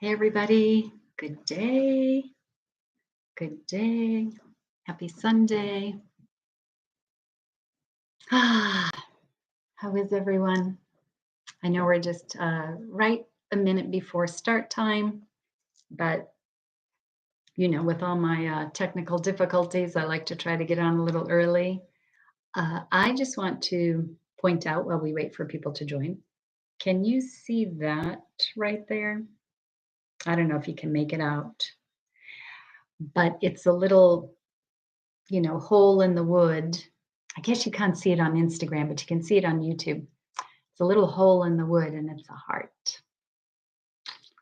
Hey, everybody. Good day. Good day. Happy Sunday. How is everyone? I know we're just right a minute before start time, but with all my technical difficulties, I like to try to get on a little early. I just want to point out while we wait for people to join. Can you see that right there? I don't know if you can make it out, but it's a little hole in the wood. I guess you can't see it on Instagram, but you can see it on YouTube. It's a little hole in the wood and it's a heart.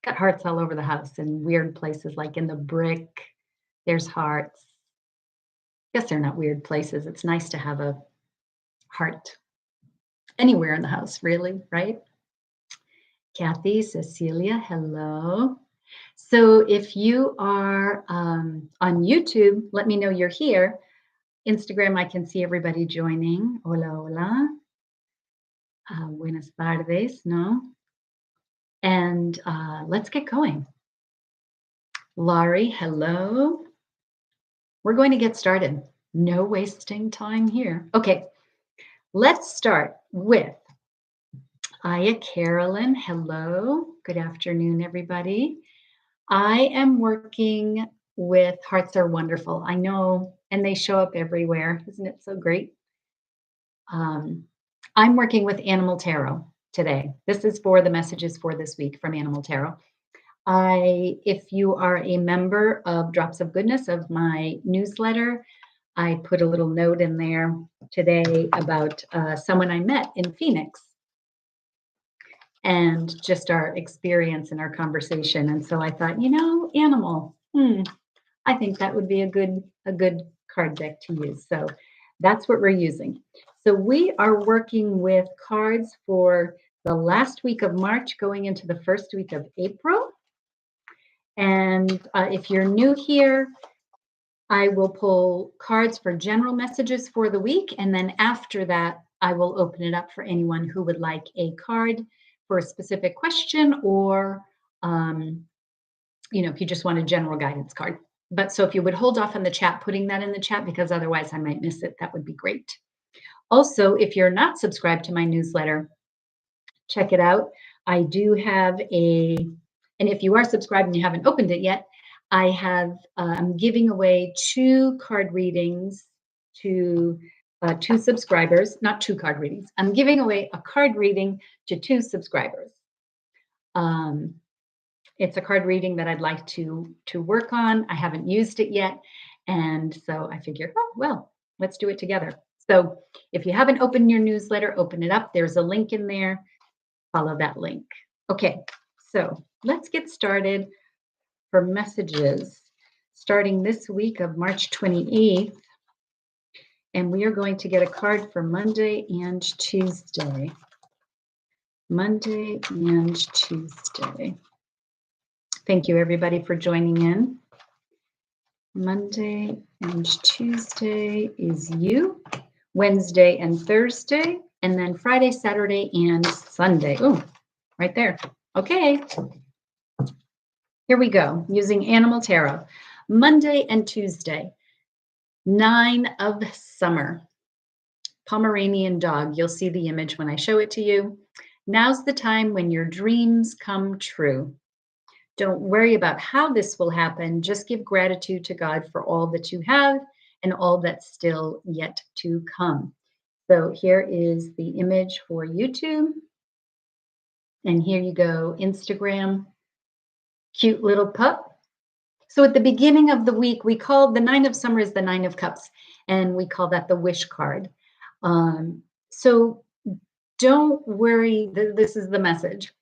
Got hearts all over the house in weird places, like in the brick. There's hearts. I guess they're not weird places. It's nice to have a heart anywhere in the house, really, right? Kathy, Cecilia, hello. So if you are on YouTube, let me know you're here. Instagram, I can see everybody joining. Hola, hola. Buenas tardes, ¿no? And let's get going. Laurie, hello. We're going to get started. No wasting time here. Okay, let's start with Aya Carolyn. Hello. Good afternoon, everybody. I am working with Hearts Are Wonderful. I know, and they show up everywhere. Isn't it so great? I'm working with Animal Tarot today. This is for the messages for this week from Animal Tarot. If you are a member of Drops of Goodness of my newsletter, I put a little note in there today about someone I met in Phoenix and just our experience and our conversation. And so I thought, animal, I think that would be a good card deck to use. So that's what we're using. So we are working with cards for the last week of March going into the first week of April. And if you're new here, I will pull cards for general messages for the week. And then after that, I will open it up for anyone who would like a card for a specific question or, if you just want a general guidance card. But so if you would hold off on the chat, putting that in the chat, because otherwise I might miss it, that would be great. Also, if you're not subscribed to my newsletter, check it out. I do have and if you are subscribed and you haven't opened it yet, I'm giving away 2 card readings to 2 subscribers, not 2 card readings. I'm giving away a card reading to 2 subscribers. It's a card reading that I'd like to work on. I haven't used it yet. And so I figured, let's do it together. So if you haven't opened your newsletter, open it up. There's a link in there. Follow that link. Okay, so let's get started for messages starting this week of March 28th. And we are going to get a card for Monday and Tuesday. Monday and Tuesday. Thank you, everybody, for joining in. Monday and Tuesday is you. Wednesday and Thursday. And then Friday, Saturday, and Sunday. Oh, right there. Okay. Here we go, using Animal Tarot. Monday and Tuesday. 9 of Summer. Pomeranian dog. You'll see the image when I show it to you. Now's the time when your dreams come true. Don't worry about how this will happen. Just give gratitude to God for all that you have and all that's still yet to come. So here is the image for YouTube. And here you go, Instagram. Cute little pup. So at the beginning of the week, we call the 9 of Summer is the 9 of Cups, and we call that the wish card. So don't worry. This is the message.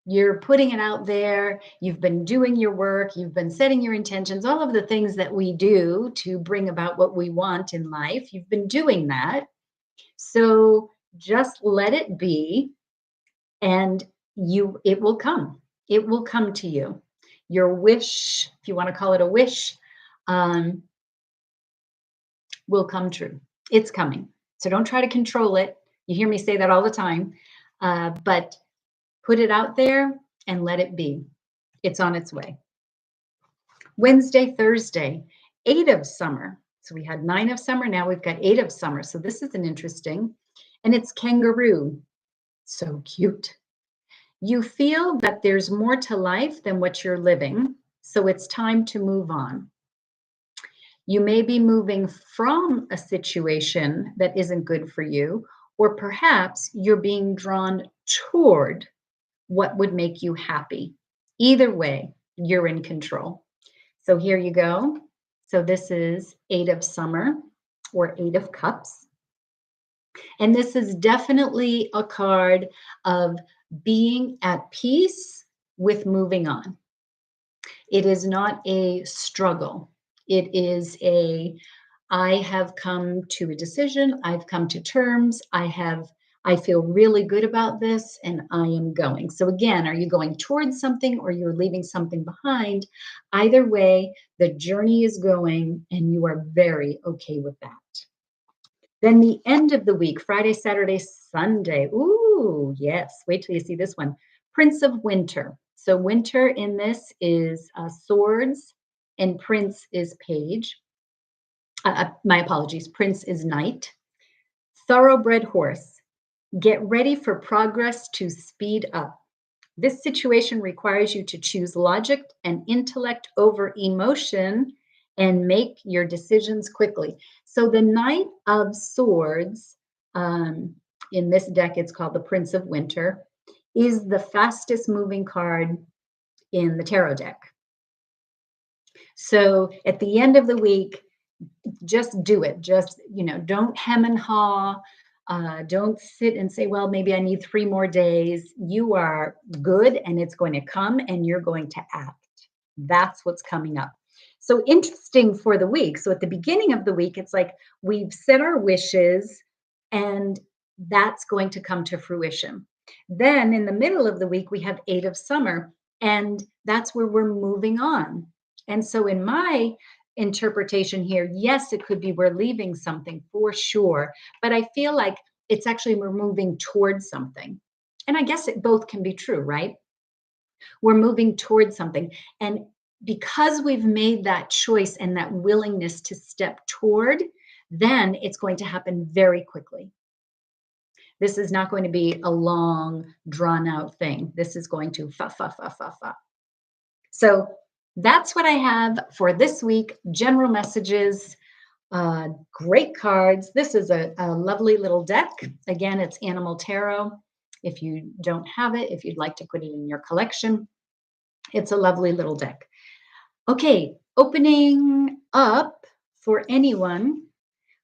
You're putting it out there. You've been doing your work. You've been setting your intentions, all of the things that we do to bring about what we want in life. You've been doing that. So just let it be, and it will come. It will come to you. Your wish, if you want to call it a wish, will come true. It's coming. So don't try to control it. You hear me say that all the time, but put it out there and let it be. It's on its way. Wednesday, Thursday, 8 of summer. So we had 9 of summer. Now we've got 8 of summer. So this is an interesting. And it's kangaroo. So cute. You feel that there's more to life than what you're living. So it's time to move on. You may be moving from a situation that isn't good for you, or perhaps you're being drawn toward what would make you happy. Either way, you're in control. So here you go. So this is 8 of summer or 8 of cups. And this is definitely a card of being at peace with moving on. It is not a struggle. It is I have come to a decision. I've come to terms. I feel really good about this and I am going. So again, are you going towards something or you're leaving something behind? Either way, the journey is going and you are very okay with that. Then the end of the week, Friday, Saturday, Sunday. Ooh, yes. Wait till you see this one. Prince of Winter. So winter in this is swords and prince is page. My apologies. Prince is knight. Thoroughbred horse. Get ready for progress to speed up. This situation requires you to choose logic and intellect over emotion and make your decisions quickly. So the Knight of Swords, in this deck, it's called the Prince of Winter, is the fastest moving card in the tarot deck. So at the end of the week, just do it. Just, don't hem and haw. Don't sit and say, well, maybe I need 3 more days. You are good and it's going to come and you're going to act. That's what's coming up. So interesting for the week. So at the beginning of the week, it's like we've set our wishes and that's going to come to fruition. Then in the middle of the week, we have 8 of summer and that's where we're moving on. And so in my interpretation here, yes, it could be we're leaving something for sure, but I feel like it's actually we're moving towards something. And I guess it both can be true, right? We're moving towards something. And because we've made that choice and that willingness to step toward, then it's going to happen very quickly. This is not going to be a long, drawn out thing. This is going to fa, fa, fa, fa, fa. So that's what I have for this week. General messages, great cards. This is a lovely little deck. Again, it's Animal Tarot. If you don't have it, if you'd like to put it in your collection, it's a lovely little deck. Okay, opening up for anyone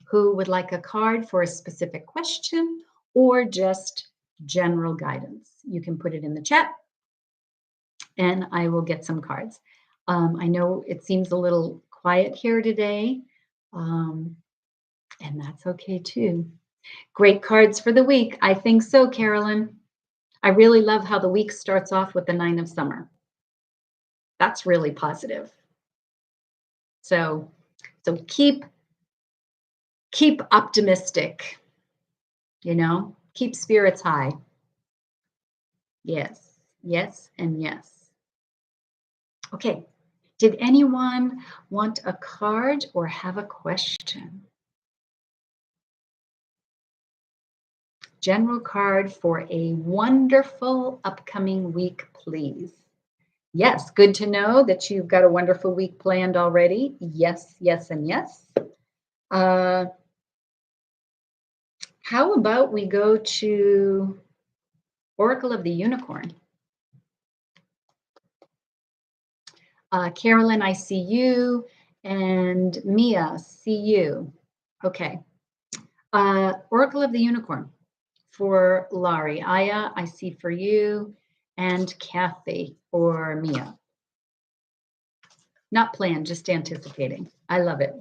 who would like a card for a specific question or just general guidance. You can put it in the chat and I will get some cards. I know it seems a little quiet here today, and that's okay too. Great cards for the week. I think so, Carolyn. I really love how the week starts off with the 9 of summer. That's really positive. So keep optimistic, keep spirits high. Yes, yes, and yes. Okay. Did anyone want a card or have a question? General card for a wonderful upcoming week, please. Yes, good to know that you've got a wonderful week planned already. Yes, yes, and yes. How about we go to Oracle of the Unicorn? Carolyn, I see you. And Mia, see you. Okay. Oracle of the Unicorn for Laurie. Aya, I see for you. And Kathy or Mia. Not planned, just anticipating. I love it.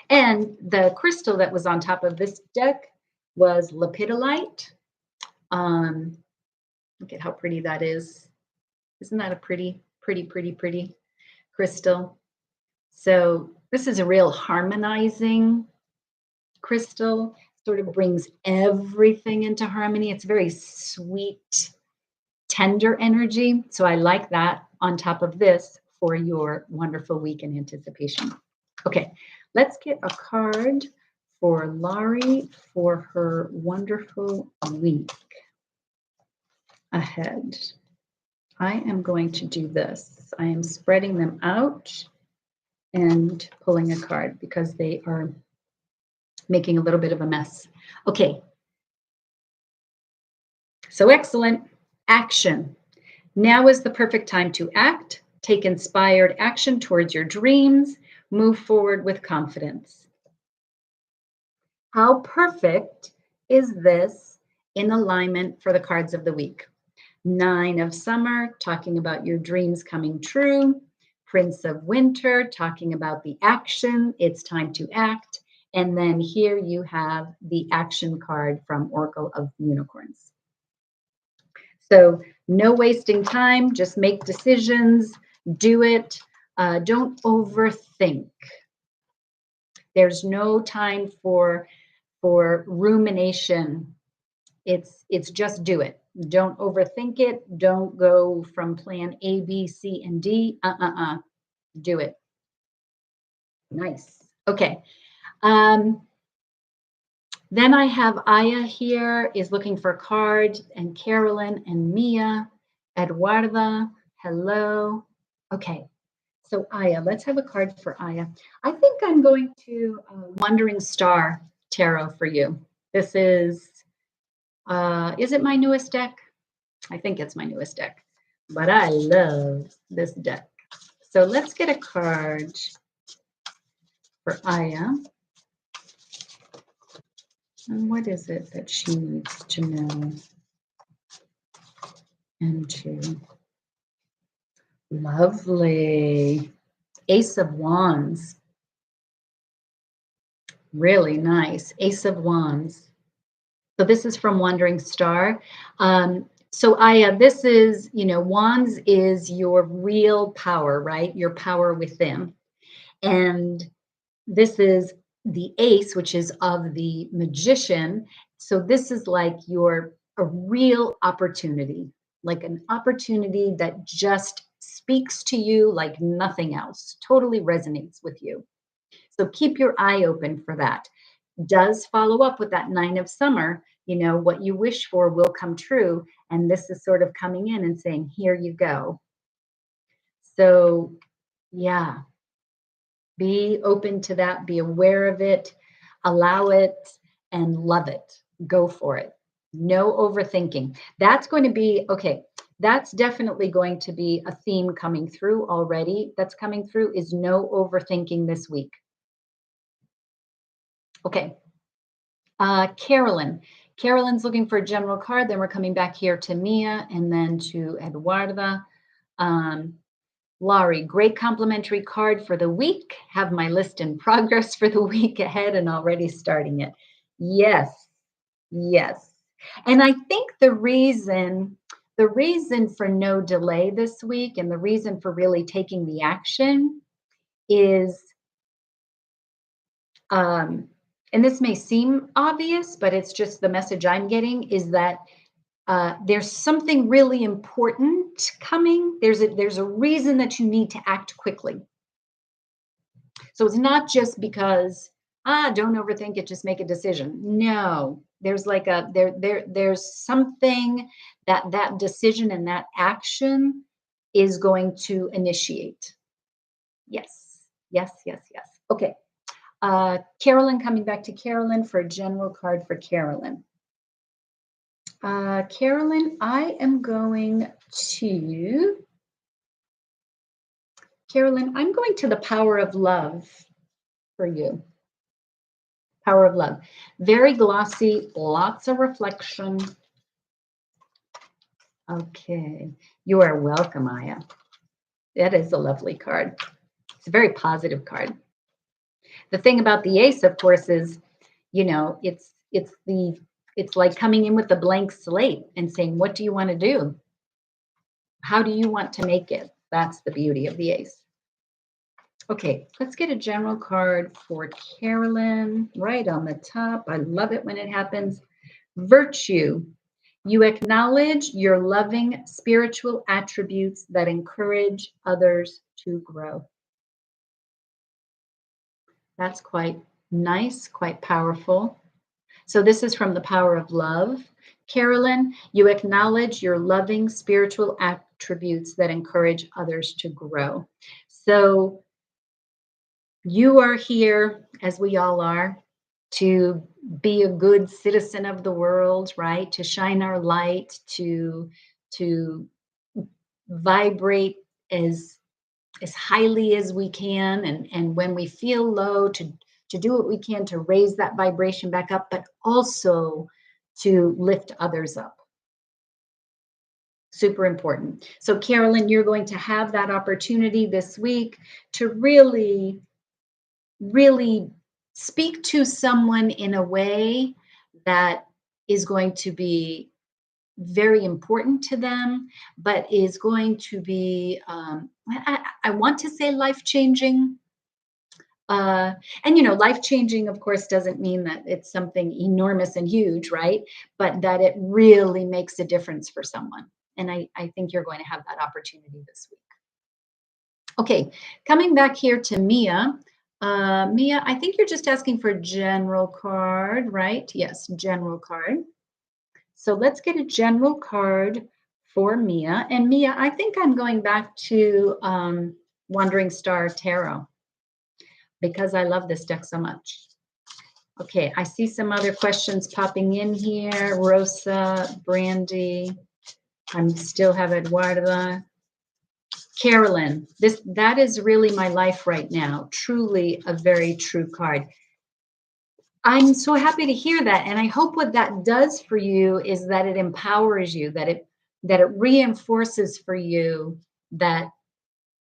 And the crystal that was on top of this deck was lepidolite. Look at how pretty that is. Isn't that a pretty crystal? So this is a real harmonizing crystal, sort of brings everything into harmony. It's very sweet tender energy. So I like that on top of this for your wonderful week in anticipation. Okay, let's get a card for Laurie for her wonderful week ahead. I am going to do this. I am spreading them out and pulling a card because they are making a little bit of a mess. Okay. So excellent. Action. Now is the perfect time to act. Take inspired action towards your dreams. Move forward with confidence. How perfect is this in alignment for the cards of the week? 9 of Summer, talking about your dreams coming true. Prince of Winter, talking about the action. It's time to act. And then here you have the action card from Oracle of Unicorns. So no wasting time, just make decisions, do it. Don't overthink. There's no time for rumination. It's just do it. Don't overthink it. Don't go from plan A, B, C, and D. Do it. Nice. Okay. Then I have Aya here is looking for a card, and Carolyn and Mia, Eduarda, hello. Okay, so Aya, let's have a card for Aya. I think I'm going to Wandering Star Tarot for you. This is it my newest deck? I think it's my newest deck, but I love this deck. So let's get a card for Aya. And what is it that she needs to know and to? Lovely. Ace of Wands. Really nice. Ace of Wands. So this is from Wandering Star. So Aya, this is, Wands is your real power, right? Your power within. And this is the Ace, which is of the Magician. So this is like a real opportunity, like an opportunity that just speaks to you like nothing else, totally resonates with you. So keep your eye open for that. Does follow up with that 9 of Summer. What you wish for will come true. And this is sort of coming in and saying, here you go. So yeah, be open to that, be aware of it, allow it, and love it. Go for it. No overthinking. That's going to be, okay, that's definitely going to be a theme coming through already. That's coming through is no overthinking this week. Okay. Carolyn. Carolyn's looking for a general card. Then we're coming back here to Mia and then to Eduarda. Laurie, great complimentary card for the week. Have my list in progress for the week ahead and already starting it. Yes, yes. And I think the reason for no delay this week and the reason for really taking the action is, and this may seem obvious, but it's just the message I'm getting is that there's something really important coming. There's a reason that you need to act quickly. So it's not just because, don't overthink it, just make a decision. No, there's like there's something that decision and that action is going to initiate. Yes, yes, yes, yes. Okay. Carolyn, coming back to Carolyn for a general card for Carolyn. Carolyn, I am going to, I'm going to the Power of Love for you. Power of Love. Very glossy, lots of reflection. Okay. You are welcome, Aya. That is a lovely card. It's a very positive card. The thing about the Ace, of course, is, it's like coming in with a blank slate and saying, what do you want to do? How do you want to make it? That's the beauty of the Ace. Okay, let's get a general card for Carolyn right on the top. I love it when it happens. Virtue. You acknowledge your loving spiritual attributes that encourage others to grow. That's quite nice, quite powerful. So, this is from The Power of Love. Carolyn, you acknowledge your loving spiritual attributes that encourage others to grow. So, you are here, as we all are, to be a good citizen of the world, right? To shine our light, to vibrate as highly as we can, and when we feel low, to do what we can to raise that vibration back up, but also to lift others up. Super important. So, Carolyn, you're going to have that opportunity this week to really speak to someone in a way that is going to be very important to them, but is going to be, I want to say life changing. And life changing, of course, doesn't mean that it's something enormous and huge, right? But that it really makes a difference for someone. And I think you're going to have that opportunity this week. Okay, coming back here to Mia. Mia, I think you're just asking for general card, right? Yes, general card. So let's get a general card for Mia. And Mia, I think I'm going back to Wandering Star Tarot because I love this deck so much. Okay, I see some other questions popping in here. Rosa, Brandy, I still have Eduarda. Carolyn, that is really my life right now. Truly a very true card. I'm so happy to hear that. And I hope what that does for you is that it empowers you, that it reinforces for you that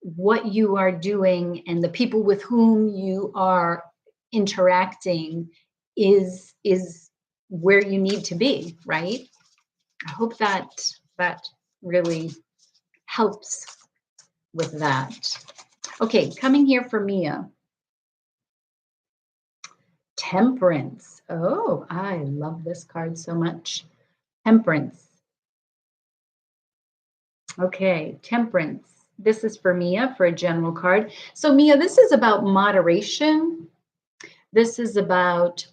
what you are doing and the people with whom you are interacting is where you need to be, right? I hope that really helps with that. Okay, coming here for Mia. Temperance. Oh, I love this card so much. Temperance. Okay, Temperance. This is for Mia for a general card. So Mia, this is about moderation. This is about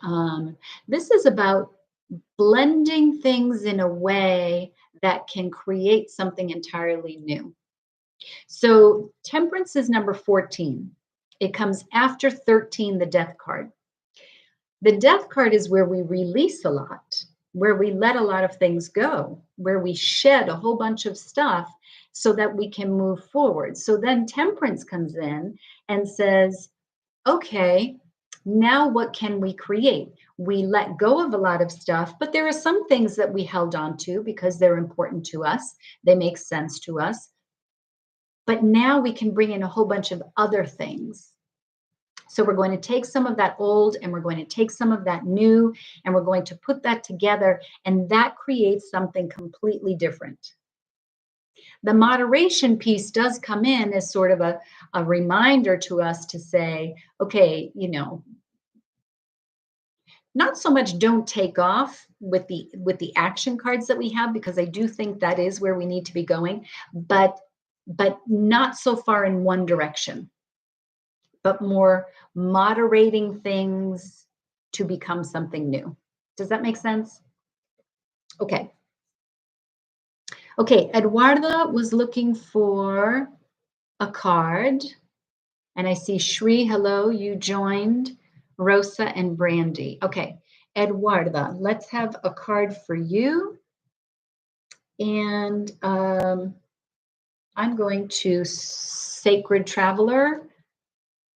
blending things in a way that can create something entirely new. So Temperance is number 14. It comes after 13, the Death card. The Death card is where we release a lot, where we let a lot of things go, where we shed a whole bunch of stuff so that we can move forward. So then Temperance comes in and says, okay, now what can we create? We let go of a lot of stuff, but there are some things that we held on to because they're important to us. They make sense to us. But now we can bring in a whole bunch of other things. So we're going to take some of that old and we're going to take some of that new and we're going to put that together, and that creates something completely different. The moderation piece does come in as sort of a reminder to us to say, okay, not so much don't take off with the action cards that we have, because I do think that is where we need to be going, but not so far in one direction, but more moderating things to become something new. Does that make sense? Okay. Okay, Eduarda was looking for a card, and I see Shri, hello, you joined, Rosa and Brandy. Okay, Eduarda, let's have a card for you. And I'm going to Sacred Traveler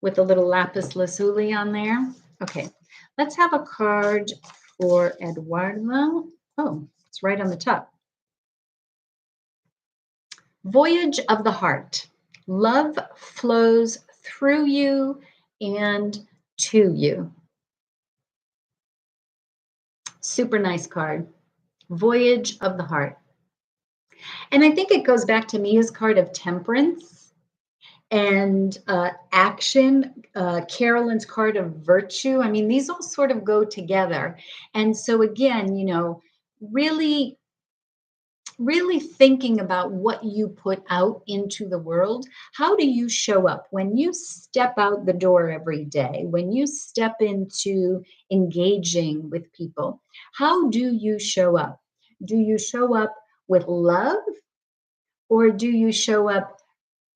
with a little lapis lazuli on there. Okay, let's have a card for Eduarda. Oh, it's right on the top. Voyage of the Heart. Love flows through you and to you. Super nice card. Voyage of the Heart. And I think it goes back to Mia's card of Temperance and action, Carolyn's card of Virtue. I mean, these all sort of go together. And so again, really really thinking about what you put out into the world. How do you show up when you step out the door every day, when you step into engaging with people? How do you show up? Do you show up with love, or do you show up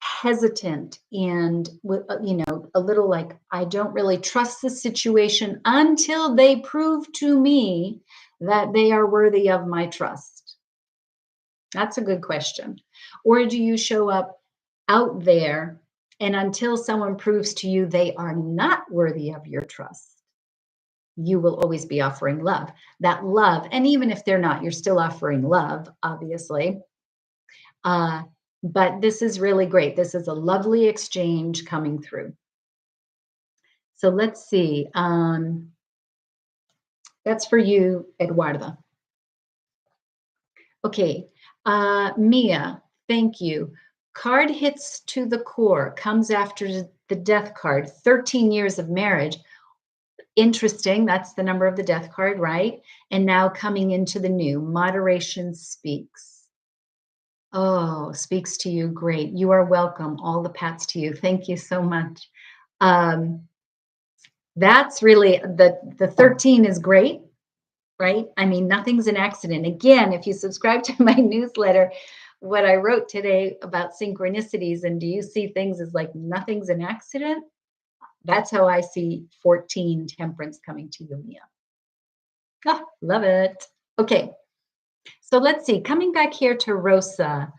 hesitant and with a little like, I don't really trust the situation until they prove to me that they are worthy of my trust? That's a good question. Or do you show up out there, and until someone proves to you they are not worthy of your trust, you will always be offering love? That love, and even if they're not, you're still offering love, obviously. Uh, but this is really great. This is a lovely exchange coming through. So let's see. That's for you, Eduarda. Okay. Mia, thank you. Card hits to the core, comes after the death card, 13 years of marriage. Interesting. That's the number of the death card, right? And now coming into the new, moderation speaks. Oh, speaks to you. Great. You are welcome. All the pats to you. Thank you so much. Um, that's really the 13 is great, right? I mean, nothing's an accident. Again, if you subscribe to my newsletter, what I wrote today about synchronicities and do you see things as like nothing's an accident? That's how I see 14 temperance coming to you, Mia. Ah, love it. Okay. So let's see. Coming back here to Rosa.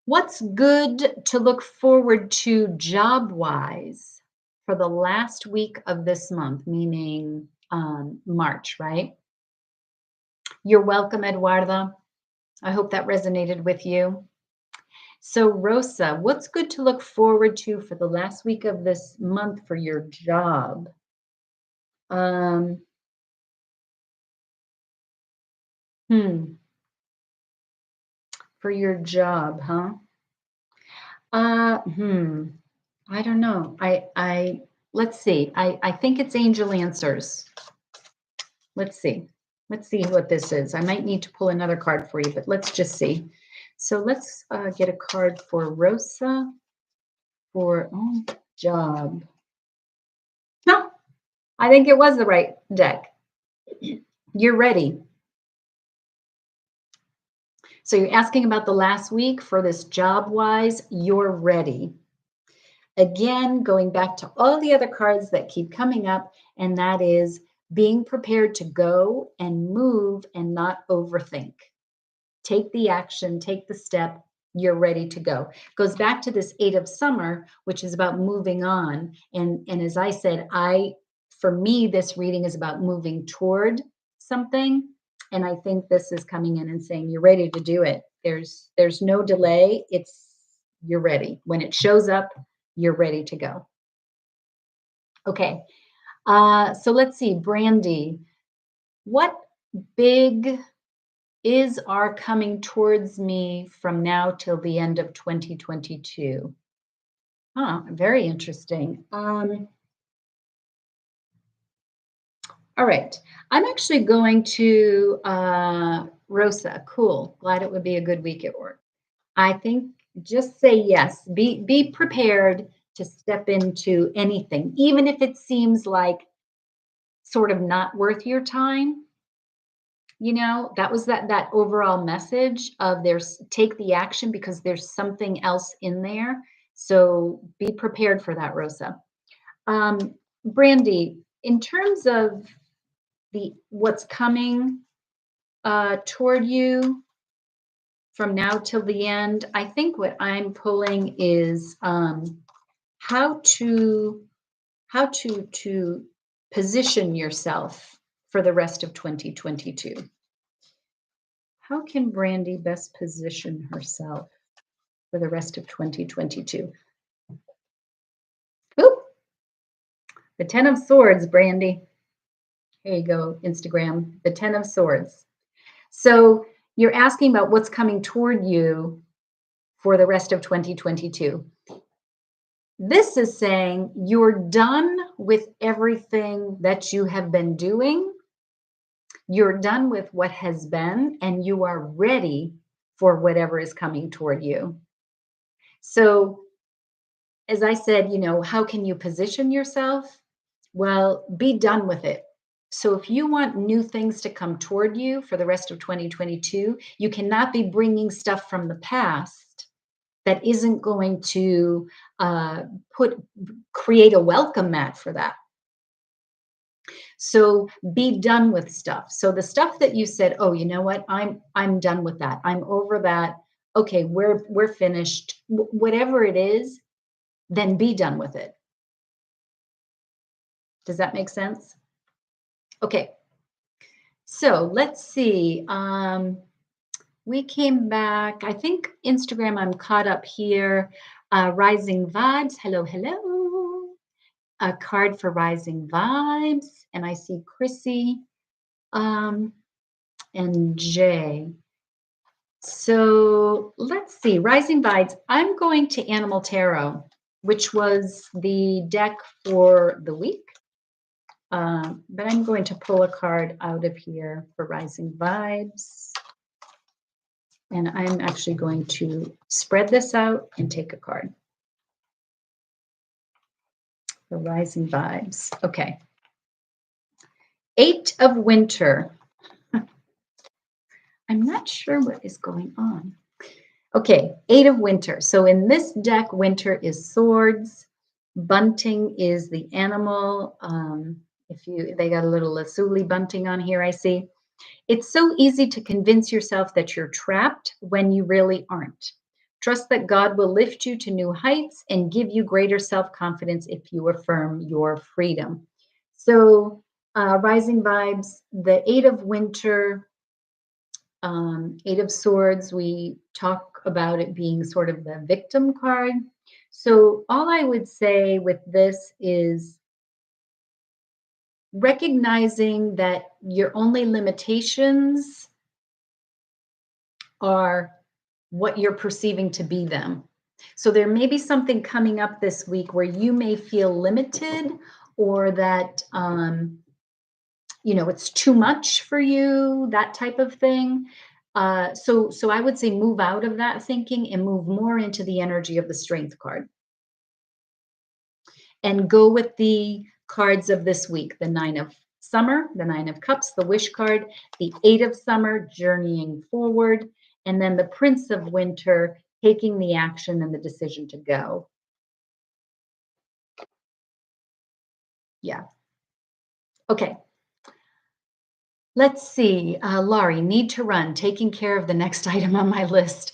What's good to look forward to job-wise for the last week of this month, meaning March, right? You're welcome, Eduarda. I hope that resonated with you. So, Rosa, what's good to look forward to for the last week of this month for your job? Um, hmm, for your job, huh? Uh, hmm, I don't know. Let's see. I think it's angel answers. Let's see. Let's see what this is. I might need to pull another card for you, but let's just see. So let's get a card for Rosa for job. No, I think it was the right deck. You're ready. So you're asking about the last week for this job-wise. You're ready. Again, going back to all the other cards that keep coming up, and that is being prepared to go and move and not overthink. Take the action, take the step, you're ready to go. Goes back to this 8 of summer, which is about moving on. And as I said, for me, this reading is about moving toward something. And I think this is coming in and saying, you're ready to do it. There's no delay. You're ready. When it shows up, you're ready to go. Okay. So let's see, Brandy, what big are coming towards me from now till the end of 2022? Very interesting. All right. I'm actually going to Rosa. Cool. Glad it would be a good week at work. I think just say yes. Be prepared to step into anything, even if it seems like sort of not worth your time. That was that overall message of take the action because there's something else in there. So be prepared for that, Rosa. Brandy, in terms of what's coming toward you from now till the end, I think what I'm pulling is how to position yourself for the rest of 2022. How can Brandy best position herself for the rest of 2022? Oop, the 10 of Swords, Brandy. Here you go, Instagram, the 10 of Swords. So you're asking about what's coming toward you for the rest of 2022. This is saying you're done with everything that you have been doing. You're done with what has been, and you are ready for whatever is coming toward you. So, as I said, how can you position yourself? Well, be done with it. So, if you want new things to come toward you for the rest of 2022, you cannot be bringing stuff from the past that isn't going to uh, put create a welcome mat for that. So be done with stuff. So the stuff that you said, oh, you know what, I'm done with that. I'm over that. Okay, we're finished. Whatever it is, then be done with it. Does that make sense? Okay. So let's see. We came back. I think Instagram, I'm caught up here. Rising Vibes. Hello, hello. A card for Rising Vibes. And I see Chrissy and Jay. So let's see. Rising Vibes. I'm going to Animal Tarot, which was the deck for the week. But I'm going to pull a card out of here for Rising Vibes. And I'm actually going to spread this out and take a card for Rising Vibes. Okay. 8 of Winter. I'm not sure what is going on. Okay, 8 of Winter. So in this deck, winter is swords. Bunting is the animal. They got a little lazuli bunting on here, I see. It's so easy to convince yourself that you're trapped when you really aren't. Trust that God will lift you to new heights and give you greater self-confidence if you affirm your freedom. So Rising Vibes, the 8 of Winter, 8 of Swords, we talk about it being sort of the victim card. So all I would say with this is recognizing that your only limitations are what you're perceiving to be them. So there may be something coming up this week where you may feel limited, or that it's too much for you, that type of thing. So I would say move out of that thinking and move more into the energy of the Strength card. And go with the cards of this week: the 9 of Summer, the 9 of Cups, the Wish card, the 8 of Summer, journeying forward, and then the Prince of Winter, taking the action and the decision to go. Yeah. Okay. Let's see. Laurie, need to run, taking care of the next item on my list.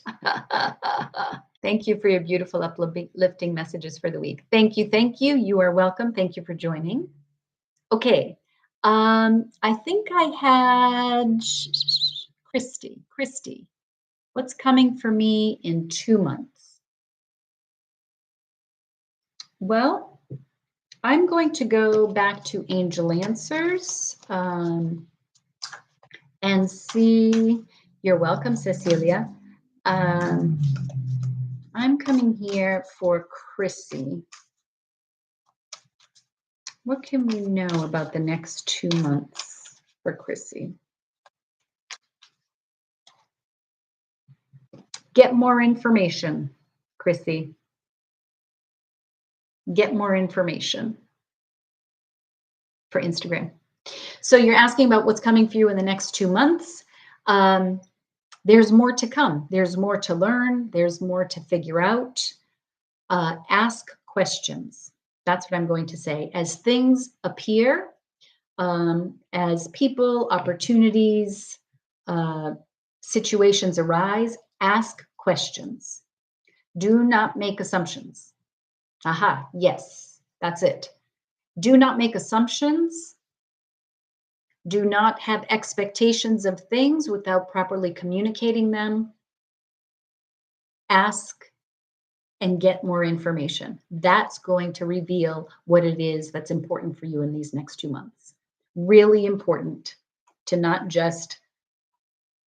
Thank you for your beautiful uplifting messages for the week. Thank you. Thank you. You are welcome. Thank you for joining. Okay. I think I had Christy. What's coming for me in 2 months? Well, I'm going to go back to Angel Answers and see. You're welcome, Cecilia. I'm coming here for Chrissy. What can we know about the next 2 months for Chrissy? Get more information, Chrissy. Get more information for Instagram. So you're asking about what's coming for you in the next 2 months. There's more to come. There's more to learn. There's more to figure out. Ask questions. That's what I'm going to say. As things appear, as people, opportunities, situations arise, ask questions. Do not make assumptions. Aha, yes, that's it. Do not make assumptions. Do not have expectations of things without properly communicating them. Ask and get more information. That's going to reveal what it is that's important for you in these next 2 months. Really important to not just,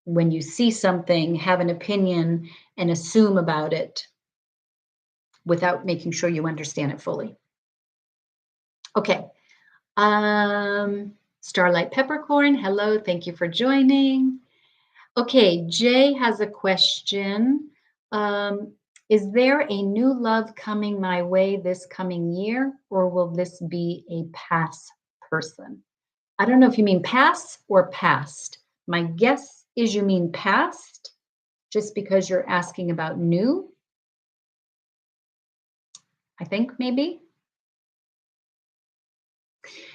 when you see something, have an opinion and assume about it without making sure you understand it fully. Okay. Starlight Peppercorn, hello, thank you for joining. Okay, Jay has a question. Um, is there a new love coming my way this coming year, or will this be a pass person? I don't know if you mean pass or past. My guess is you mean past, just because you're asking about new, I think maybe.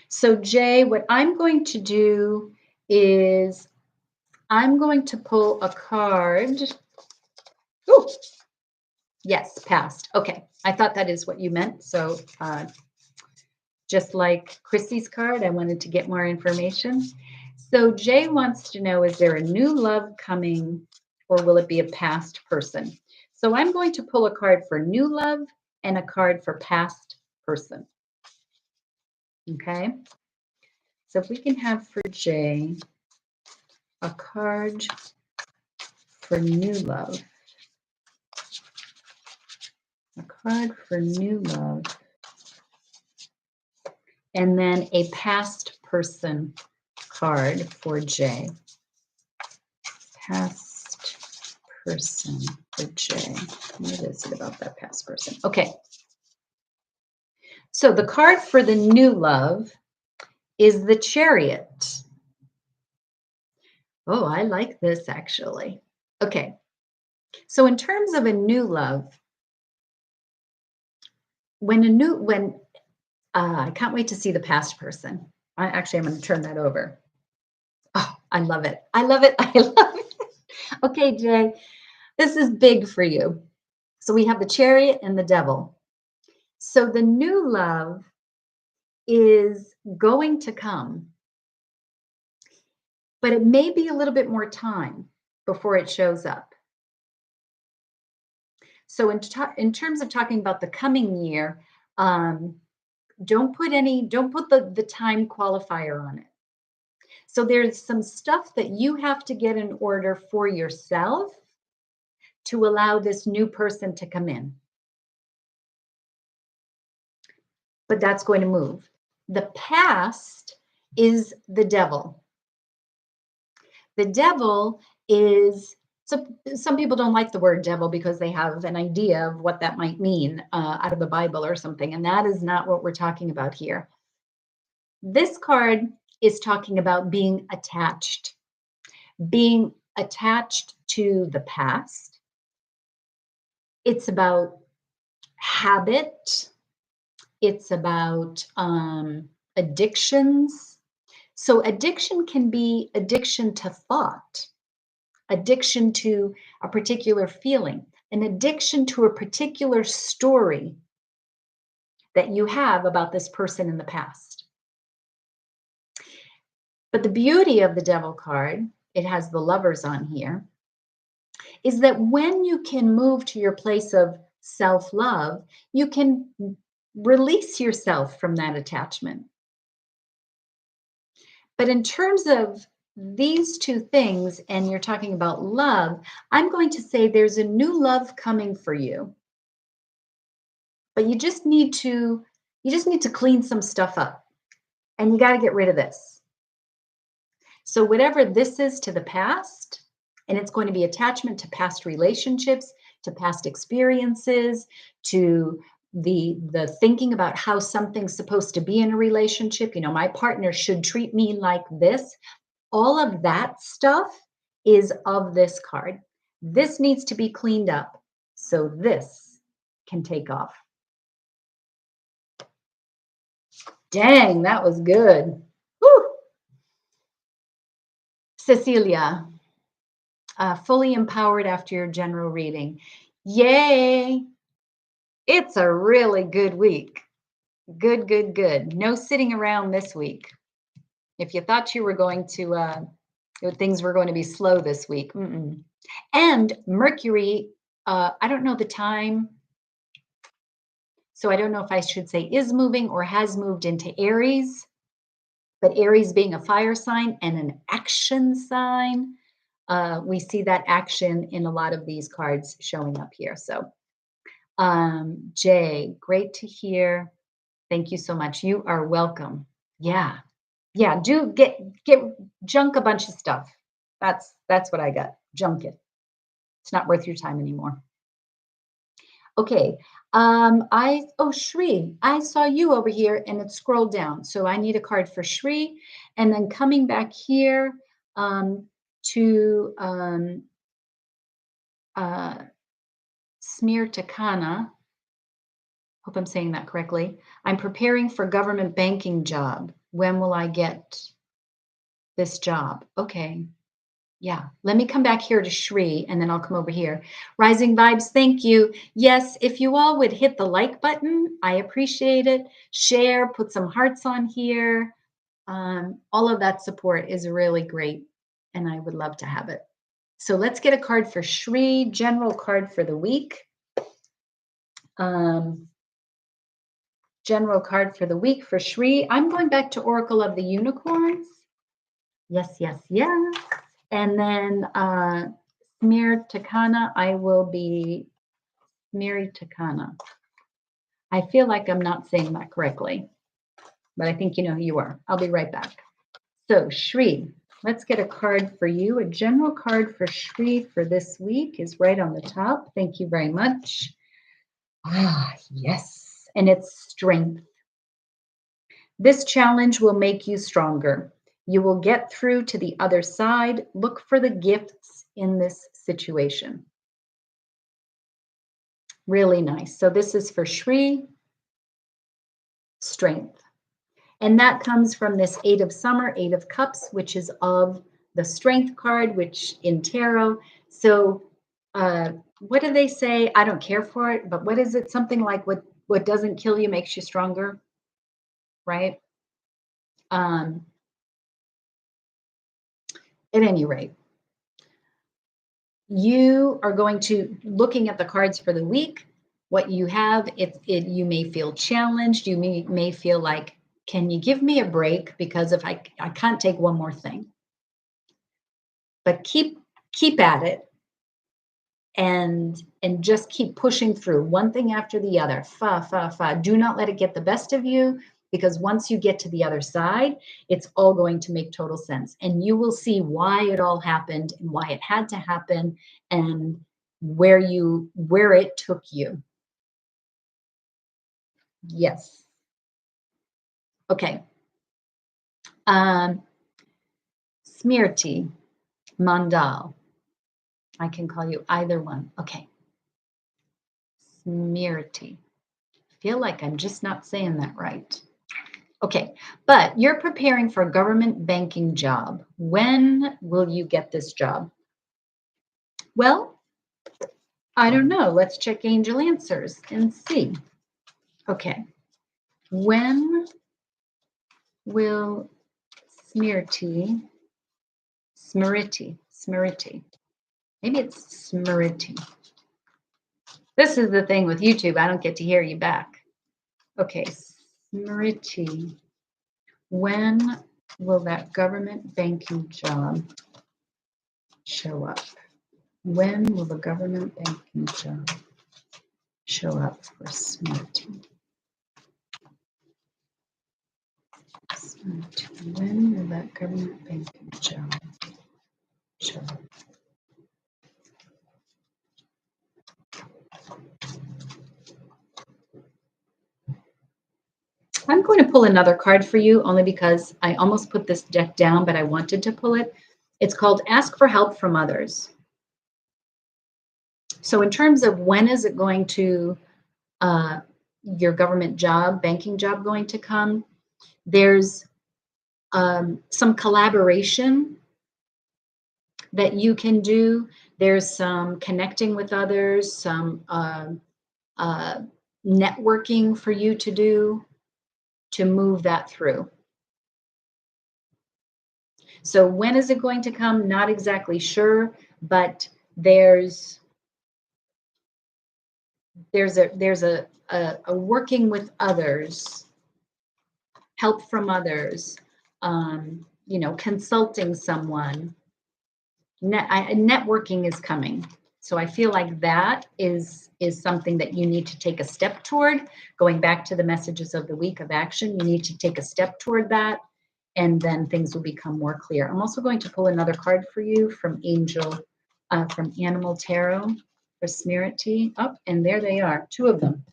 So, Jay, what I'm going to do is I'm going to pull a card. Ooh, yes, past. Okay, I thought that is what you meant. So, just like Chrissy's card, I wanted to get more information. So, Jay wants to know, is there a new love coming, or will it be a past person? So, I'm going to pull a card for new love and a card for past person. Okay. So, if we can have for Jay a card for new love, a card for new love, and then a past person card for Jay. Past person for Jay. What is it about that past person? Okay. So the card for the new love is the Chariot. Oh, I like this actually. Okay. So in terms of a new love, I can't wait to see the past person. I'm going to turn that over. Oh, I love it. I love it. I love it. Okay, Jay, this is big for you. So we have the Chariot and the Devil. So the new love is going to come, but it may be a little bit more time before it shows up. So in terms of talking about the coming year, don't put the time qualifier on it. So there's some stuff that you have to get in order for yourself to allow this new person to come in. But that's going to move. The past is the Devil. The Devil is, so some people don't like the word devil because they have an idea of what that might mean out of the Bible or something. And that is not what we're talking about here. This card is talking about being attached to the past. It's about habit. It's about addictions. So addiction can be addiction to thought, addiction to a particular feeling, an addiction to a particular story that you have about this person in the past. But the beauty of the Devil card, it has the Lovers on here, is that when you can move to your place of self-love, you can release yourself from that attachment. But in terms of these two things, and you're talking about love, I'm going to say there's a new love coming for you. But you just need to clean some stuff up. And you got to get rid of this. So whatever this is to the past, and it's going to be attachment to past relationships, to past experiences, to the thinking about how something's supposed to be in a relationship. My partner should treat me like this. All of that stuff is of this card. This needs to be cleaned up so this can take off. Dang, that was good. Whew. Cecilia, fully empowered after your general reading. Yay! It's a really good week. Good, good, good. No sitting around this week. If you thought you were going to, things were going to be slow this week. And Mercury, I don't know the time. So I don't know if I should say is moving or has moved into Aries. But Aries being a fire sign and an action sign, we see that action in a lot of these cards showing up here. So, Jay, great to hear. Thank you so much. You are welcome. Yeah. Yeah, do get junk a bunch of stuff. That's what I got. Junk it. It's not worth your time anymore. Okay. Shri, I saw you over here and it scrolled down. So I need a card for Shri. And then coming back here to Smear Takana. Hope I'm saying that correctly. I'm preparing for government banking job. When will I get this job? Okay. Yeah, let me come back here to Shri and then I'll come over here. Rising Vibes, thank you. Yes, if you all would hit the like button, I appreciate it. Share, put some hearts on here. All of that support is really great and I would love to have it. So let's get a card for Shri, general card for the week. General card for the week for Shri. I'm going back to Oracle of the Unicorns. Yes, yes, yes. And then Smear Takana, I will be Smiri Takana. I feel like I'm not saying that correctly, but I think you know who you are. I'll be right back. So Shri, let's get a card for you. A general card for Shri for this week is right on the top. Thank you very much. Ah, yes. And it's strength. This challenge will make you stronger. You will get through to the other side. Look for the gifts in this situation. Really nice. So this is for Shri, strength. And that comes from this 8 of Summer, 8 of Cups, which is of the strength card, which in tarot. So what do they say? I don't care for it, but what is it? Something like what doesn't kill you makes you stronger, right? At any rate, you are going to, looking at the cards for the week, what you have, you may feel challenged. You may feel like, can you give me a break? Because if I can't take one more thing. But keep at it and just keep pushing through one thing after the other. Do not let it get the best of you, because once you get to the other side, it's all going to make total sense. And you will see why it all happened and why it had to happen and where it took you. Yes. Okay. Smirti, Mandal. I can call you either one. Okay. Smirti. Feel like I'm just not saying that right. Okay, but you're preparing for a government banking job. When will you get this job? Well, I don't know. Let's check Angel Answers and see. Okay. When will Smriti, maybe it's Smriti. This is the thing with YouTube. I don't get to hear you back. Okay, Smriti. When will that government banking job show up? When will the government banking job show up for Smriti? When will that government banking job show up? I'm going to pull another card for you only because I almost put this deck down, but I wanted to pull it. It's called Ask for Help from Others. So in terms of when is it going to, your government job, banking job going to come, there's some collaboration that you can do. There's some connecting with others, some networking for you to do to move that through. So when is it going to come? Not exactly sure, but there's a working with others, help from others, consulting someone. Networking is coming. So I feel like that is something that you need to take a step toward. Going back to the messages of the week of action, you need to take a step toward that and then things will become more clear. I'm also going to pull another card for you from from Animal Tarot for Smearity. Oh, and there they are, two of them.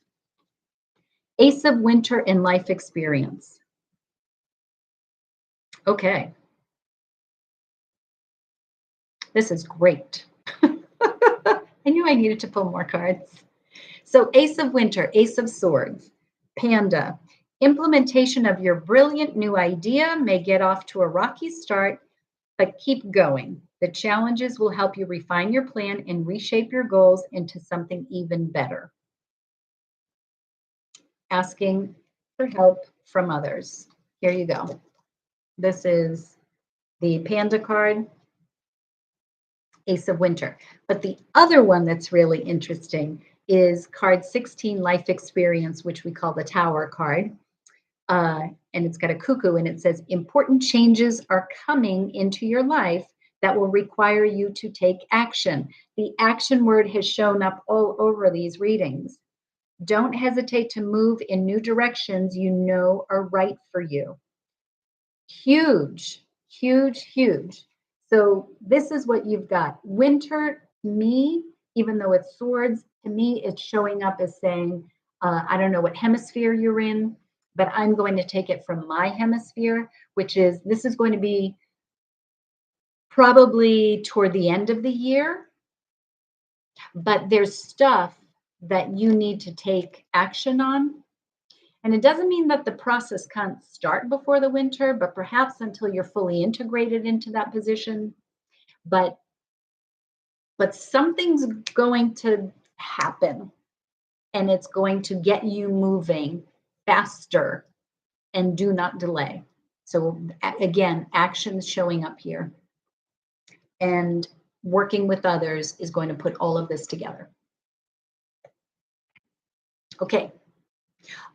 Ace of Winter and Life Experience. Okay. This is great. I knew I needed to pull more cards. So Ace of Winter, Ace of Swords, Panda. Implementation of your brilliant new idea may get off to a rocky start, but keep going. The challenges will help you refine your plan and reshape your goals into something even better. Asking for help from others. Here you go. This is the Panda card, Ace of Winter. But the other one that's really interesting is card 16, Life Experience, which we call the Tower card. And it's got a cuckoo, and it says, important changes are coming into your life that will require you to take action. The action word has shown up all over these readings. Don't hesitate to move in new directions you know are right for you. Huge, huge, huge. So this is what you've got. Winter, to me, even though it's swords, to me, it's showing up as saying, I don't know what hemisphere you're in, but I'm going to take it from my hemisphere, which is this is going to be probably toward the end of the year, but there's stuff that you need to take action on. And it doesn't mean that the process can't start before the winter, but perhaps until you're fully integrated into that position. But something's going to happen, and it's going to get you moving faster, and do not delay. So again, actions showing up here, and working with others is going to put all of this together. Okay.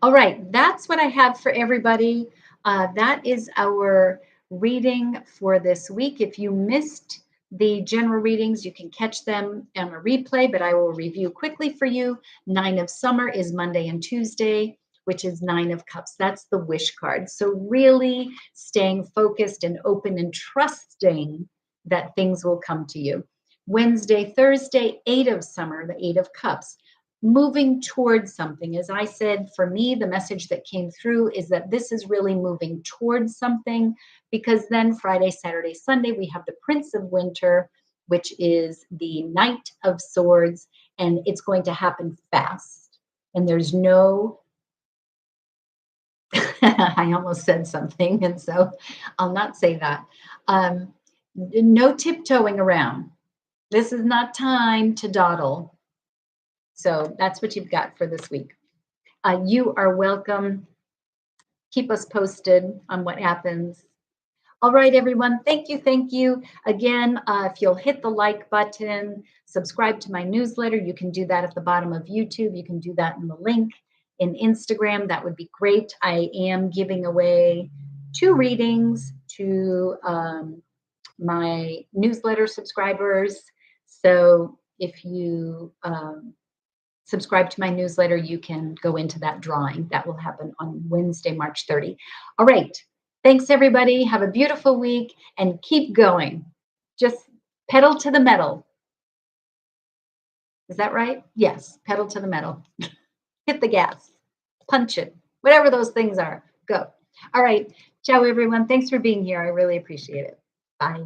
All right, that's what I have for everybody. That is our reading for this week. If you missed the general readings, you can catch them on a replay, but I will review quickly for you. 9 of Summer is Monday and Tuesday, which is 9 of Cups. That's the wish card. So really staying focused and open and trusting that things will come to you. Wednesday, Thursday, 8 of Summer, the 8 of Cups. Moving towards something. As I said, for me, the message that came through is that this is really moving towards something, because then Friday, Saturday, Sunday, we have the Prince of Winter, which is the Knight of Swords, and it's going to happen fast. And there's no, I almost said something, and so I'll not say that. No tiptoeing around. This is not time to dawdle. So that's what you've got for this week. You are welcome. Keep us posted on what happens. All right, everyone. Thank you. Thank you. Again, if you'll hit the like button, subscribe to my newsletter. You can do that at the bottom of YouTube. You can do that in the link in Instagram. That would be great. I am giving away 2 readings to my newsletter subscribers. So if you subscribe to my newsletter, you can go into that drawing. That will happen on Wednesday, March 30. All right. Thanks, everybody. Have a beautiful week and keep going. Just pedal to the metal. Is that right? Yes, pedal to the metal. Hit the gas. Punch it. Whatever those things are. Go. All right. Ciao, everyone. Thanks for being here. I really appreciate it. Bye.